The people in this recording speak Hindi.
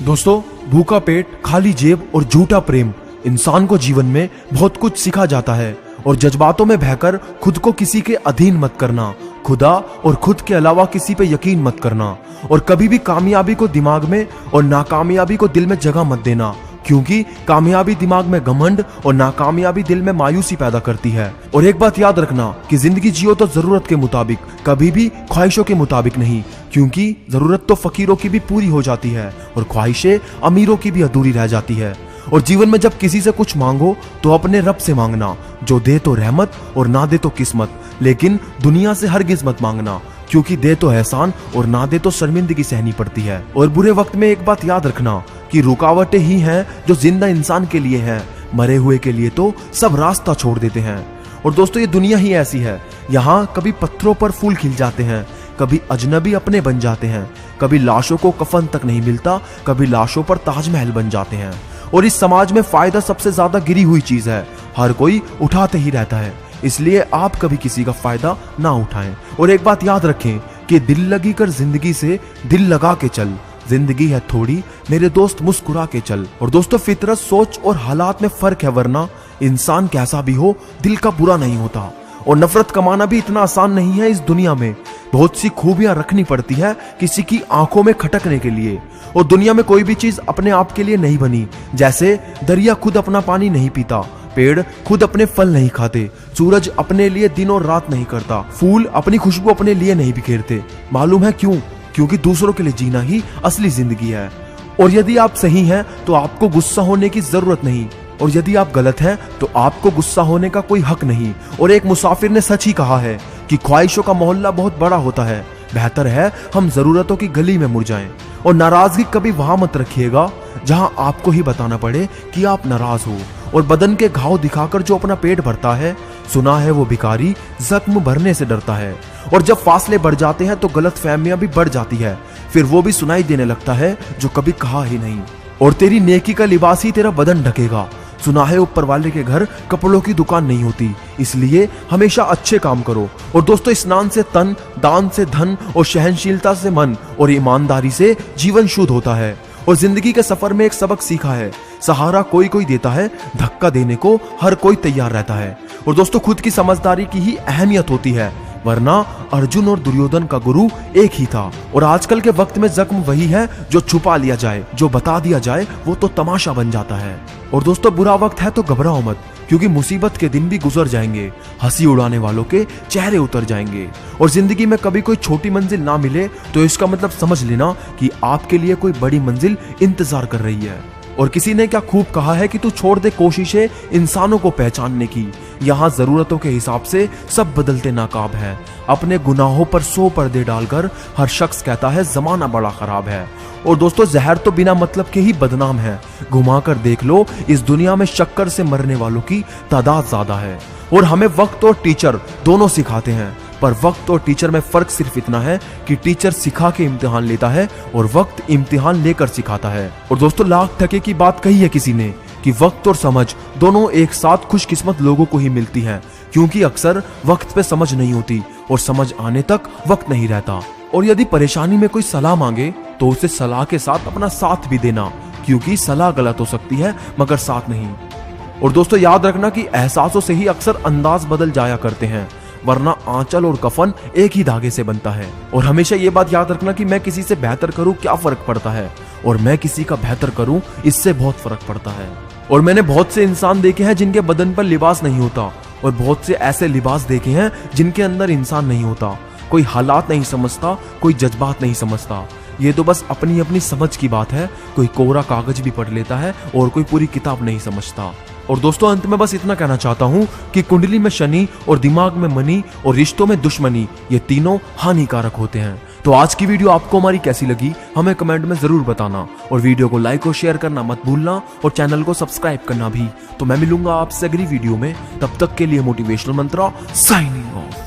दोस्तों, भूखा पेट, खाली जेब और झूठा प्रेम इंसान को जीवन में बहुत कुछ सिखा जाता है। और जज्बातों में बहकर खुद को किसी के अधीन मत करना, खुदा और खुद के अलावा किसी पे यकीन मत करना। और कभी भी कामयाबी को दिमाग में और नाकामयाबी को दिल में जगह मत देना, क्योंकि कामयाबी दिमाग में घमंड और नाकामयाबी दिल में मायूसी पैदा करती है। और एक बात याद रखना कि जिंदगी जियो तो जरूरत के मुताबिक, कभी भी ख्वाहिशों के मुताबिक नहीं, क्योंकि जरूरत तो फकीरों की भी पूरी हो जाती है और ख्वाहिशें अमीरों की भी अधूरी रह जाती है। और जीवन में जब किसी से कुछ मांगो तो अपने रब से मांगना, जो दे तो रहमत और ना दे तो किस्मत, लेकिन दुनिया से हरगिज मत मांगना, क्योंकि दे तो एहसान और ना दे तो शर्मिंदगी सहनी पड़ती है। और बुरे वक्त में एक बात याद रखना कि रुकावटें ही हैं जो जिंदा इंसान के लिए हैं, मरे हुए के लिए तो सब रास्ता छोड़ देते हैं। और दोस्तों, ये दुनिया ही ऐसी है, यहाँ कभी पत्थरों पर फूल खिल जाते हैं, कभी अजनबी अपने बन जाते हैं, कभी लाशों को कफन तक नहीं मिलता, कभी लाशों पर ताजमहल बन जाते हैं। और इस समाज में फायदा सबसे ज्यादा गिरी हुई चीज है, हर कोई उठाते ही रहता है, इसलिए आप कभी किसी का फायदा ना उठाएं। और एक बात याद रखें कि दिल लगी कर जिंदगी से दिल लगा के चल, जिंदगी है थोड़ी मेरे दोस्त मुस्कुरा के चल। और दोस्तों, फितरत, सोच और हालात में फर्क है, वरना इंसान कैसा भी हो दिल का बुरा नहीं होता। और नफरत कमाना भी इतना आसान नहीं है। इस दुनिया में बहुत सी खूबियां रखनी पड़ती है किसी की आंखों में खटकने के लिए। और दुनिया में कोई भी चीज अपने आप के लिए नहीं बनी, जैसे दरिया खुद अपना पानी नहीं पीता, पेड़ खुद अपने फल नहीं खाते, सूरज अपने लिए दिन और रात नहीं करता, फूल अपनी खुशबू अपने लिए नहीं बिखेरते। मालूम है क्यों? क्योंकि दूसरों के लिए जीना ही असली जिंदगी है। और यदि आप सही हैं तो आपको गुस्सा होने की जरूरत नहीं, और यदि आप गलत हैं तो आपको गुस्सा होने का कोई हक नहीं। और एक मुसाफिर ने सच ही कहा है कि ख्वाहिशों का मोहल्ला बहुत बड़ा होता है, बेहतर है हम जरूरतों की गली में मुड़ जाएं। और नाराजगी कभी वहां मत रखिएगा जहां आपको ही बताना पड़े कि आप नाराज हो। और बदन के घाव दिखाकर जो अपना पेट भरता है, सुना है वो भिखारी जख्म भरने से डरता है। और जब फासले बढ़ जाते हैं तो गलत फहमियां भी बढ़ जाती है, फिर वो भी सुनाई देने लगता है जो कभी कहा ही नहीं। और तेरी नेकी का लिबास ही तेरा बदन ढकेगा। सुना है ऊपर वाले के घर कपड़ों की दुकान नहीं होती, इसलिए हमेशा अच्छे काम करो। और दोस्तों, स्नान से तन, दान से धन और सहनशीलता से मन और ईमानदारी से जीवन शुद्ध होता है। और जिंदगी के सफर में एक सबक सीखा है, सहारा कोई कोई देता है, धक्का देने को हर कोई तैयार रहता है। और दोस्तों, खुद की समझदारी की ही अहमियत होती है, वरना अर्जुन और दुर्योधन का गुरु एक ही था। और आजकल के वक्त में जख्म वही है जो छुपा लिया जाए, जो बता दिया जाए वो तो तमाशा बन जाता है। और दोस्तों, बुरा वक्त है तो घबराओ मत, क्योंकि मुसीबत के दिन भी गुजर जाएंगे, हंसी उड़ाने वालों के चेहरे उतर जाएंगे। और जिंदगी में कभी कोई छोटी मंजिल ना मिले तो इसका मतलब समझ लेना कि आपके लिए कोई बड़ी मंजिल इंतजार कर रही है। और किसी ने क्या खूब कहा है कि तू छोड़ दे कोशिशें इंसानों को पहचानने की, यहाँ जरूरतों के हिसाब से सब बदलते नाकाब है। अपने गुनाहों पर 100 पर्दे डालकर हर शख्स कहता है जमाना बड़ा खराब है। और दोस्तों, जहर तो बिना मतलब के ही बदनाम है, घुमा कर देख लो इस दुनिया में शक्कर से मरने वालों की तादाद ज्यादा है। और हमें वक्त और टीचर दोनों सिखाते हैं, पर वक्त और टीचर में फर्क सिर्फ इतना है कि टीचर सिखा के इम्तिहान लेता है और वक्त इम्तिहान लेकर सिखाता है। और दोस्तों, लाख टके की बात कही है किसी ने कि वक्त और समझ दोनों एक साथ खुशकिस्मत लोगों को ही मिलती है, क्योंकि अक्सर वक्त पे समझ नहीं होती और समझ आने तक वक्त नहीं रहता। और यदि परेशानी में कोई सलाह मांगे तो उसे सलाह के साथ अपना साथ भी देना, क्योंकि सलाह गलत हो सकती है मगर साथ नहीं। और दोस्तों, याद रखना कि एहसासों से ही अक्सर अंदाज बदल जाया करते हैं, वरना आंचल और कफन एक ही धागे से बनता है। और हमेशा ये बात याद रखना कि मैं किसी से बेहतर करूं क्या फर्क पड़ता है, और मैं किसी का बेहतर करूं इससे बहुत फर्क पड़ता है। और मैंने बहुत से इंसान देखे हैं जिनके बदन पर लिबास नहीं होता, और बहुत से ऐसे लिबास देखे हैं जिनके अंदर इंसान नहीं होता। कोई हालात नहीं समझता, कोई जज्बात नहीं समझता, ये तो बस अपनी अपनी समझ की बात है। कोई कोरा कागज भी पढ़ लेता है और कोई पूरी किताब नहीं समझता। और दोस्तों, अंत में बस इतना कहना चाहता हूँ कि कुंडली में शनि और दिमाग में मनी और रिश्तों में दुश्मनी, ये तीनों हानिकारक होते हैं। तो आज की वीडियो आपको हमारी कैसी लगी हमें कमेंट में जरूर बताना, और वीडियो को लाइक और शेयर करना मत भूलना, और चैनल को सब्सक्राइब करना भी। तो मैं मिलूंगा आपसे अगली वीडियो में, तब तक के लिए मोटिवेशनल मंत्रा साइनिंग ऑफ।